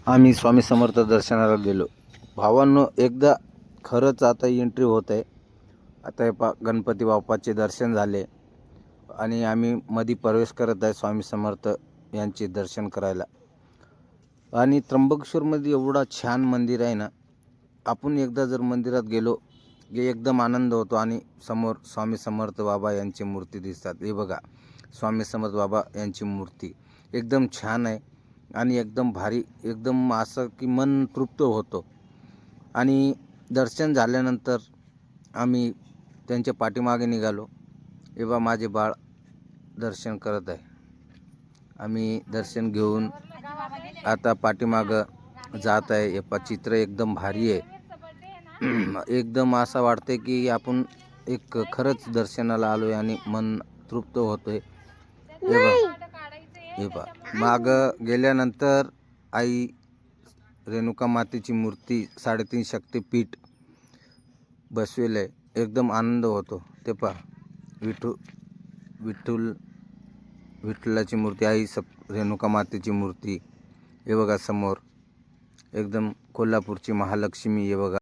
आम्ही स्वामी समर्थ दर्शनाला गेलो. भावांनो, एकदा खरंच आता एंट्री होत आहे. आता हे गणपती बाप्पाचे दर्शन झाले आणि आम्ही मध्ये प्रवेश करत आहे स्वामी समर्थ यांचे दर्शन करायला. आणि त्र्यंबकेश्वरमध्ये एवढा छान मंदिर आहे ना, आपण एकदा जर मंदिरात गेलो की एकदम आनंद होतो. आणि समोर स्वामी समर्थ बाबा यांची मूर्ती दिसतात. हे बघा, स्वामी समर्थ बाबा यांची मूर्ती एकदम छान आहे आणि एकदम भारी, एकदम असं की मन तृप्त होतो. आणि दर्शन झाल्यानंतर आम्ही त्यांच्या पाठीमागे निघालो. हे बा, माझे बाळ दर्शन करत आहे. आम्ही दर्शन घेऊन आता पाठीमागं जात आहे. हे पा, चित्र एकदम भारी आहे. एकदम असं वाटते की आपण एक खरंच दर्शनाला आलोय आणि मन तृप्त होतोय. हे बा, माग गेल्यानंतर आई रेणुका मातेची मूर्ती 3.5 शक्तिपीठ बसवेल आहे. एकदम आनंद होतो. ते पहा, विठ्ठलाची मूर्ती, आई रेणुका मातेची मूर्ती. हे बघा समोर एकदम कोल्हापूरची महालक्ष्मी. हे बघा.